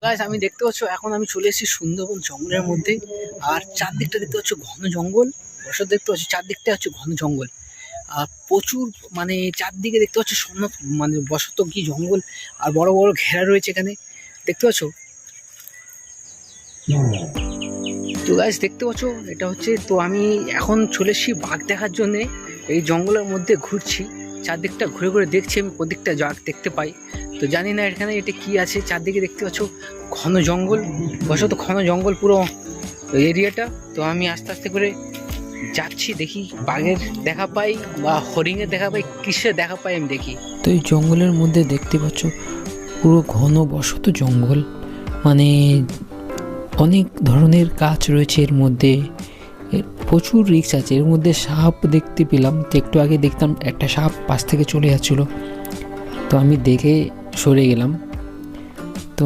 Guys আমি দেখতে পাচ্ছ এখন আমি চলে এসেছি সুন্দরবন জঙ্গলের মধ্যে। আর চারদিকটা দেখতে পাচ্ছ ঘন জঙ্গল। বছর দেখতে পাচ্ছ চারদিকটা হচ্ছে ঘন জঙ্গল। আর প্রচুর মানে চারদিকে দেখতে পাচ্ছ মানে বসত কি জঙ্গল। আর বড় বড় ঘেরা রয়েছে এখানে দেখতে পাচ্ছ। তো গাইস দেখতে পাচ্ছ এটা হচ্ছে, তো আমি এখন চলে এসেছি বাঘ দেখার জন্যে। এই জঙ্গলের মধ্যে ঘুরছি, চারদিকটা ঘুরে ঘুরে দেখছি আমি প্রত্যেকটা বাঘ দেখতে পাই। তো জানি না এখানে এটা কি আছে, চারদিকে দেখতে পাচ্ছ ঘন জঙ্গল, বসত ঘন জঙ্গল পুরো এরিয়াটা। তো আমি আস্তে আস্তে করে যাচ্ছি, দেখি বাঘের দেখা পাই বা হরিণের দেখা পাই, কিসের দেখা পাই আমি দেখি। তো এই জঙ্গলের মধ্যে দেখতে পাচ্ছ পুরো ঘন বসত জঙ্গল, মানে অনেক ধরনের গাছ রয়েছে এর মধ্যে, প্রচুর রিস্ক আছে এর মধ্যে। সাপ দেখতে পেলাম, তো একটু আগে দেখতাম একটা সাপ পাশ থেকে চলে যাচ্ছিল, তো আমি দেখে সরে গেলাম। তো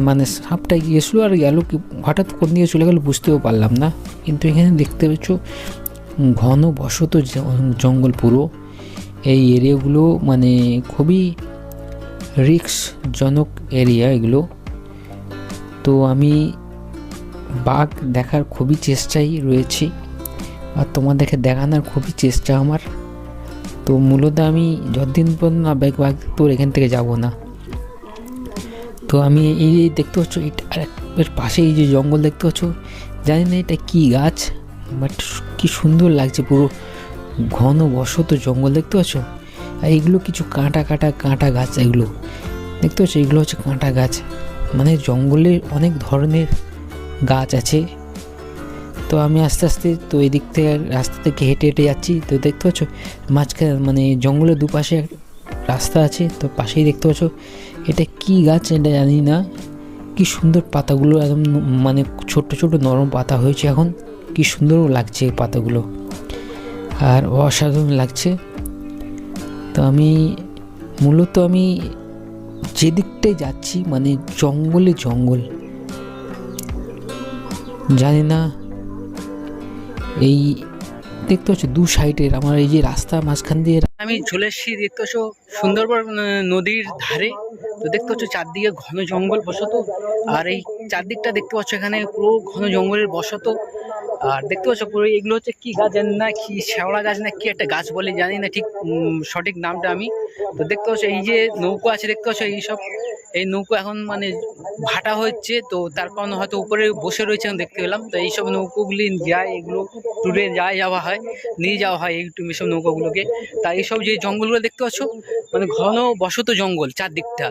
মানে সাপটা গিয়েছিলো আর গেল কি, হঠাৎ কোন দিকে চলে গেল বুঝতেও পারলাম না। কিন্তু এখানে দেখতে পাচ্ছ ঘন বসত জঙ্গল পুরো। এই এরিয়াগুলো মানে খুবই রিস্কজনক এরিয়া এগুলো। তো আমি বাঘ দেখার খুবই চেষ্টায় রয়েছি আর তোমাদেরকে দেখানোর খুবই চেষ্টা আমার। তো মূলত আমি যতদিন পর্যন্ত না বাঘ তোর এখান থেকে যাব না। তো আমি এই দেখতে পাচ্ছ এর পাশে এই যে জঙ্গল দেখতে পাচ্ছ, জানি না এটা কী গাছ, বাট কি সুন্দর লাগছে, পুরো ঘন বসত জঙ্গল দেখতে পাচ্ছ। আর এগুলো কিছু কাঁটা গাছ, এগুলো দেখতে পাচ্ছ, এগুলো হচ্ছে কাঁটা গাছ। মানে জঙ্গলে অনেক ধরনের গাছ আছে। তো আমি আস্তে আস্তে তো এই দিক থেকে রাস্তা থেকে হেঁটে হেঁটে যাচ্ছি। তো দেখতে পাচ্ছ মাঝখানে মানে জঙ্গলের দুপাশে রাস্তা আছে, তো পাশেই দেখতে পাচ্ছ এটা কি গাছ এটা জানি না, কি সুন্দর পাতাগুলো একদম মানে ছোট ছোট নরম পাতা হয়েছে এখন, কি সুন্দরও লাগছে পাতাগুলো আর অসাধারণ লাগছে। তো আমি মূলত আমি যে দিকটায় যাচ্ছি মানে জঙ্গল, জানি না এই দেখতে পাচ্ছ দু সাইডের আমার এই যে রাস্তা মাঝখান দিয়ে আমি চলে এসেছি দেখতে পাচ্ছ সুন্দরবন নদীর ধারে। তো দেখতে পাচ্ছ চারদিকে ঘন জঙ্গল বসত। আর এই চারদিকটা দেখতে পাচ্ছ এখানে পুরো ঘন জঙ্গলের বসত। আর দেখতে পাচ্ছ পুরো এগুলো হচ্ছে কি গাছ জানি না, কি শ্যাওড়া গাছ না কি একটা গাছ বলে জানি না ঠিক সঠিক নামটা আমি। তো দেখতে পাচ্ছ এই যে নৌকো আছে দেখতে পাচ্ছ, এইসব এই নৌকো এখন মানে ভাটা হচ্ছে, তো তার কারণে হয়তো উপরে বসে রয়েছে আমি দেখতে পেলাম। তো এইসব নৌকোগুলি যায়, এগুলো ট্যুরে যাওয়া হয়, নিয়ে যাওয়া হয় এইসব নৌকোগুলোকে। তাই এইসব যে জঙ্গলগুলো দেখতে পাচ্ছ মানে ঘন বসত জঙ্গল চারদিকটা।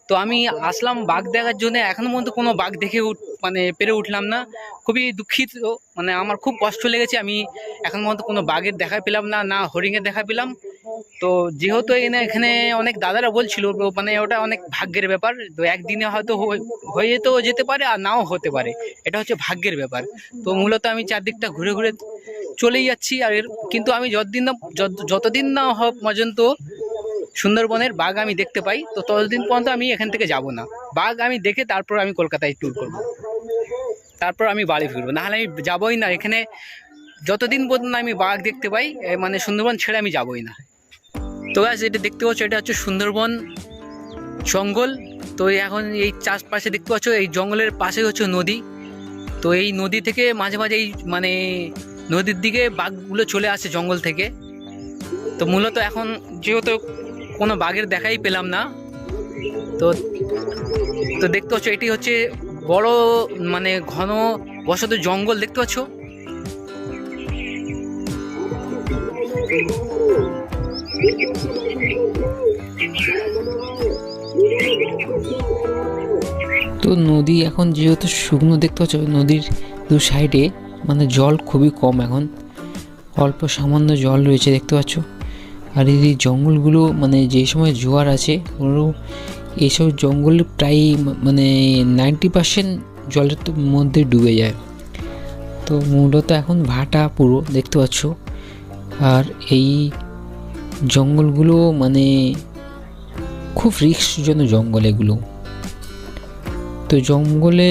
তো আমি আসলাম বাঘ দেখার জন্য, এখনো পর্যন্ত কোনো বাঘ দেখে মানে পেরে উঠলাম না, খুবই দুঃখিত। মানে আমার খুব কষ্ট লেগেছে, আমি এখন পর্যন্ত কোনো বাঘের দেখা পেলাম না, না হরিণের দেখা পেলাম। তো যেহেতু এখানে অনেক দাদারা বলছিল মানে ওটা অনেক ভাগ্যের ব্যাপার, তো একদিনে হয়তো হয়ে যেতে পারে আর নাও হতে পারে, এটা হচ্ছে ভাগ্যের ব্যাপার। তো মূলত আমি চারদিকটা ঘুরে ঘুরে চলেই যাচ্ছি। আর কিন্তু আমি যতদিন না পর্যন্ত সুন্দরবনের বাঘ আমি দেখতে পাই, তো ততদিন পর্যন্ত আমি এখান থেকে যাব না। বাঘ আমি দেখে তারপর আমি কলকাতায় ট্যুর করব, তারপর আমি বাড়ি ফিরবো, নাহলে আমি যাবোই না এখানে। যতদিন পর্যন্ত আমি বাঘ দেখতে পাই মানে সুন্দরবন ছেড়ে আমি যাবোই না। তো গাইস এটা দেখতে পাচ্ছ এটা হচ্ছে সুন্দরবন জঙ্গল। তো এখন এই চারপাশে দেখতে পাচ্ছ এই জঙ্গলের পাশে হচ্ছে নদী। তো এই নদী থেকে মাঝে মাঝে এই মানে নদীর দিকে বাঘগুলো চলে আসে জঙ্গল থেকে। তো মূলত এখন যেহেতু কোনো বাঘের দেখাই পেলাম না, তো তো দেখতে পাচ্ছ এটি হচ্ছে বড় মানে ঘন বসত জঙ্গল দেখতে পাচ্ছ। তো নদী এখন যেহেতু শুকনো দেখতে পাচ্ছ, নদীর দু সাইডে মানে জল খুবই কম, এখন অল্প সামান্য জল রয়েছে দেখতে পাচ্ছ। আর এই জঙ্গলগুলো মানে যে সময় জোয়ার আছে পুরো এইসব জঙ্গল প্রায় মানে 90% জলের মধ্যে ডুবে যায়। তো মূলত এখন ভাটা পুরো দেখতে পাচ্ছ। আর এই জঙ্গলগুলো মানে খুব রিস্কজনক জঙ্গল এগুলো। তো জঙ্গলে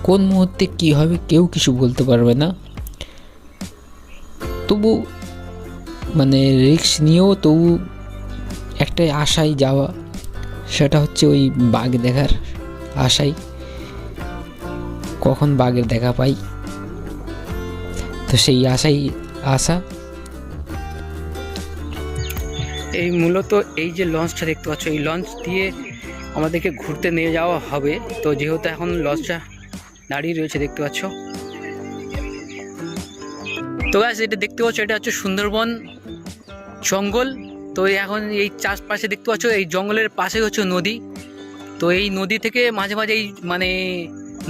কোন মুহূর্তে কী হবে কেউ কিছু বলতে পারবে না, তবু মানে রিস্ক নিয়েও তবু একটাই আশায় যাওয়া, সেটা হচ্ছে ওই বাঘ দেখার আশায়। কখন বাঘের দেখা পাই, তো সেই আশাই আশা। এই মূলত এই যে লঞ্চটা দেখতে পাচ্ছ, এই লঞ্চ দিয়ে আমাদেরকে ঘুরতে নিয়ে যাওয়া হবে। তো যেহেতু এখন লঞ্চটা দাঁড়িয়ে রয়েছে দেখতে পাচ্ছ। তো গাইস এটা দেখতে পাচ্ছ, এটা হচ্ছে সুন্দরবন জঙ্গল। তো এখন এই চারপাশে দেখতে পাচ্ছ, এই জঙ্গলের পাশে হচ্ছে নদী। তো এই নদী থেকে মাঝে মাঝে এই মানে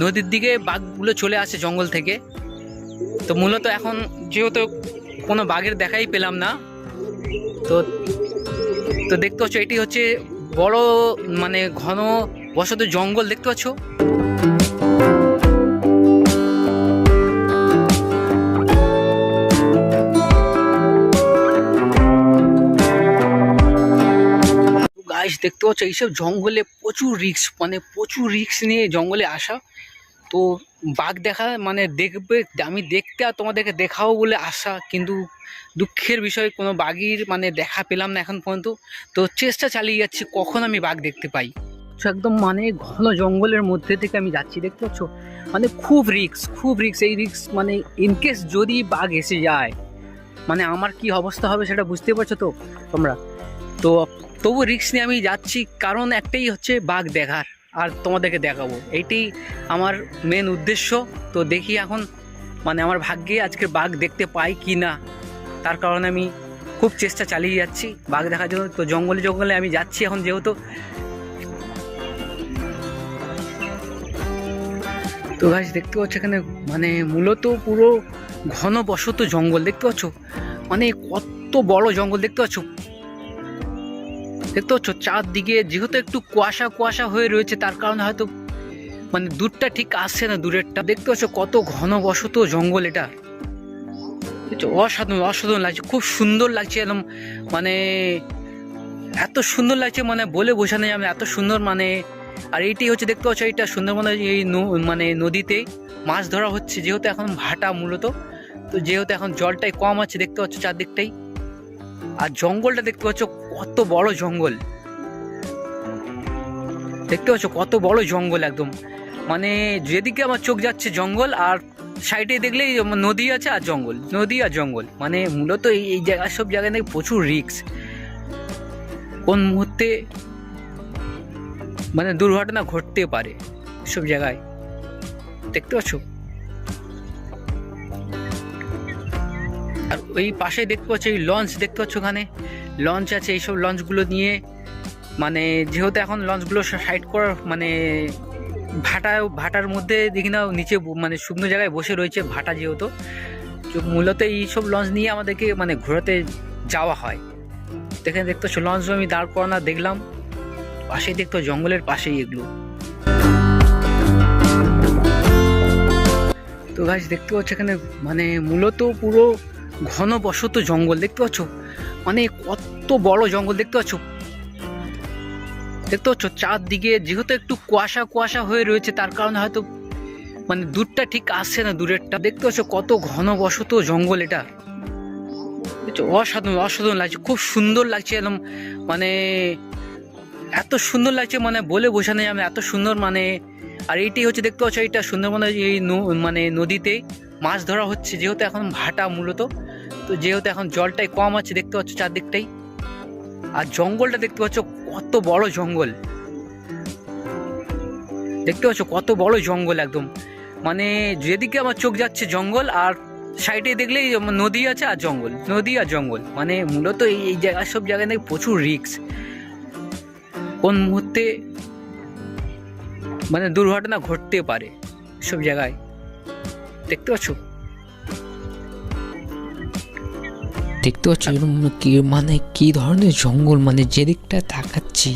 নদীর দিকে বাঘগুলো চলে আসে জঙ্গল থেকে। তো মূলত এখন যেহেতু কোনো বাঘের দেখাই পেলাম না, তো তো দেখতে পাচ্ছ এটি হচ্ছে বড় মানে ঘন বসত জঙ্গল দেখতে পাচ্ছ। গাইস দেখতে পাচ্ছ এইসব জঙ্গলে প্রচুর রিস্ক, মানে প্রচুর রিস্ক নিয়ে জঙ্গলে আসা। তো বাঘ দেখা মানে দেখবে, আমি দেখতে আর তোমাদেরকে দেখাও বলে আসা, কিন্তু দুঃখের বিষয় কোনো বাঘের মানে দেখা পেলাম না এখন পর্যন্ত। তো চেষ্টা চালিয়ে যাচ্ছি কখন আমি বাঘ দেখতে পাই। একদম মানে ঘন জঙ্গলের মধ্যে থেকে আমি যাচ্ছি দেখতে পাচ্ছ, মানে খুব রিস্ক। এই রিস্ক মানে ইনকেস যদি বাঘ এসে যায় মানে আমার কি অবস্থা হবে সেটা বুঝতে পারছো তো তোমরা। তো তবু রিস্ক নিয়ে আমি যাচ্ছি, কারণ একটাই হচ্ছে বাঘ দেখার আর তোমাদেরকে দেখাবো, এইটাই আমার মেন উদ্দেশ্য। তো দেখি এখন মানে আমার ভাগ্যে আজকে বাঘ দেখতে পাই কি না, তার কারণে আমি খুব চেষ্টা চালিয়ে যাচ্ছি বাঘ দেখার জন্য। তো জঙ্গলে আমি যাচ্ছি এখন যেহেতু। তো গাছ দেখতে পাচ্ছ এখানে মানে মূলত পুরো ঘন বসত জঙ্গল দেখতে পাচ্ছ, মানে কত বড় জঙ্গল দেখতে পাচ্ছ। চারদিকে যেহেতু একটু কুয়াশা হয়ে রয়েছে, তার কারণে হয়তো মানে দূরটা ঠিক আসছে না, দূরেরটা দেখতে পাচ্ছ কত ঘন বসত জঙ্গল। এটা অসাধারণ লাগছে, খুব সুন্দর লাগছে একদম, মানে এত সুন্দর লাগছে মানে বলে বোঝানো যাবে না, এত সুন্দর মানে। আর এইটাই হচ্ছে দেখতে পাচ্ছ, এইটা সুন্দরবনের এই মানে নদীতে মাছ ধরা হচ্ছে, যেহেতু এখন ভাটা মূলত। তো যেহেতু এখন জলটাই কম আছে দেখতে পাচ্ছ চারদিকটাই। আর জঙ্গলটা দেখতে পাচ্ছ কত বড় জঙ্গল, দেখতে পাচ্ছ কত বড় জঙ্গল একদম, মানে যেদিকে আমার চোখ যাচ্ছে জঙ্গল, আর সাইডে দেখলেই নদী আছে আর জঙ্গল, মানে মূলত এই জায়গা সব জায়গায় নাকি প্রচুর রিস্ক, কোন মুহূর্তে মানে দুর্ঘটনা ঘটতে পারে সব জায়গায় দেখতে পাচ্ছ। আর ওই পাশে দেখতে পাচ্ছ এই লঞ্চ দেখতে পাচ্ছ, ওখানে লঞ্চ আছে। এইসব লঞ্চগুলো নিয়ে মানে যেহেতু এখন লঞ্চগুলো সাইড করার মানে ভাটার মধ্যে দেখি না নিচে মানে শুকনো জায়গায় বসে রয়েছে ভাটা, যেহেতু মূলত এইসব লঞ্চ নিয়ে আমাদেরকে মানে ঘোরাতে যাওয়া হয়। দেখে দেখতে পাচ্ছ লঞ্চ আমি দাঁড় করানো দেখলাম, পাশেই দেখতো জঙ্গলের পাশেই এগুলো। তো গাছ দেখতে পাচ্ছ এখানে মানে মূলত পুরো ঘন বসত জঙ্গল দেখতে পাচ্ছ, মানে কত বড় জঙ্গল দেখতে পাচ্ছ। চারদিকে যেহেতু একটু কুয়াশা হয়ে রয়েছে, তার কারণে হয়তো মানে দূরটা ঠিক আসছে না, দূরেরটা দেখতে পাচ্ছ কত ঘন বসত জঙ্গল। এটা অসাধারণ লাগছে, খুব সুন্দর লাগছে একদম, মানে এত সুন্দর লাগছে মানে বলে বোঝানো যাবে না, এত সুন্দর মানে। আর এইটাই হচ্ছে দেখতে পাচ্ছ, এইটা সুন্দরবনের এই মানে নদীতে মাছ ধরা হচ্ছে, যেহেতু এখন ভাটা মূলত। তো যেহেতু এখন জলটাই কম আছে দেখতে পাচ্ছ চারদিকটাই। আর জঙ্গলটা দেখতে পাচ্ছ কত বড় জঙ্গল, দেখতে পাচ্ছ কত বড় জঙ্গল একদম, মানে যেদিকে আমার চোখ যাচ্ছে জঙ্গল, আর সাইডে দেখলেই নদী আছে আর জঙ্গল, মানে মূলত এই জায়গা সব জায়গায় নাকি প্রচুর রিস্ক, কোন মুহূর্তে মানে দুর্ঘটনা ঘটতে পারে সব জায়গায় দেখতে পাচ্ছ। কি মানে কি ধরনের জঙ্গল, মানে যেদিকটা তাকাচ্ছি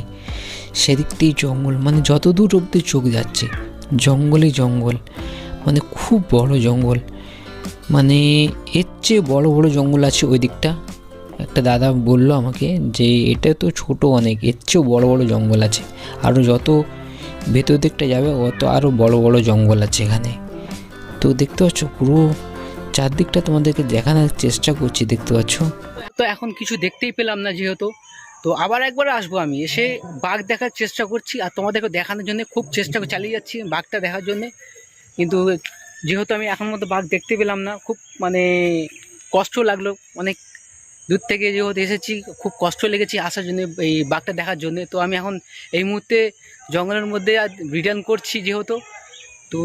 সেদিকটাই জঙ্গল, মানে যত দূর অব্দি চোখ যাচ্ছে জঙ্গল, মানে খুব বড় জঙ্গল, মানে এর চেয়ে বড় জঙ্গল আছে ওই দিকটা। একটা দাদা বললো আমাকে যে এটা তো ছোট অনেক, এর চেয়েও বড় জঙ্গল আছে, আরও যত ভেতর দিকটা যাবে অত আরও বড় জঙ্গল আছে এখানে। তো দেখতে পাচ্ছ পুরো চারদিকটা তোমাদেরকে দেখানোর চেষ্টা করছি, দেখতে পাচ্ছ। তো এখন কিছু দেখতেই পেলাম না যেহেতু, তো আবার একবার আসবো, আমি এসে বাঘ দেখার চেষ্টা করছি আর তোমাদেরকে দেখানোর জন্য খুব চেষ্টা চালিয়ে যাচ্ছি বাঘটা দেখার জন্য। কিন্তু যেহেতু আমি এখন মতো বাঘ দেখতে পেলাম না, খুব মানে কষ্ট লাগলো। অনেক দূর থেকে যেহেতু এসেছি, খুব কষ্ট লেগেছে আসার জন্য, এই বাঘটা দেখার জন্য। তো আমি এখন এই মুহূর্তে জঙ্গলের মধ্যে রিটার্ন করছি যেহেতু। তো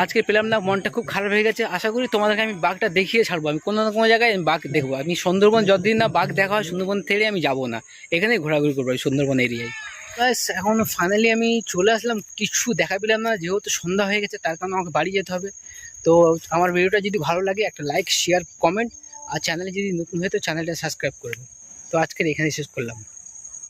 আজকে পেলাম না, মনটা খুব খারাপ হয়ে গেছে। আশা করি তোমাদেরকে আমি বাঘটা দেখিয়ে ছাড়বো। আমি কোনো না কোনো জায়গায় আমি বাঘ দেখবো। আমি সুন্দরবন যতদিন না বাঘ দেখা হয়, সুন্দরবন থেকে আমি যাবো না, এখানেই ঘোরাঘুরি করবো এই সুন্দরবন এরিয়ায়। ব্যাস এখন ফাইনালি আমি চলে আসলাম, কিছু দেখা পেলাম না যেহেতু সন্ধ্যা হয়ে গেছে, তার কারণে আমাকে বাড়ি যেতে হবে। তো আমার ভিডিওটা যদি ভালো লাগে একটা লাইক, শেয়ার, কমেন্ট, আর চ্যানেলে যদি নতুন হয় তো চ্যানেলটা সাবস্ক্রাইব করবে। তো আজকের এখানে শেষ করলাম।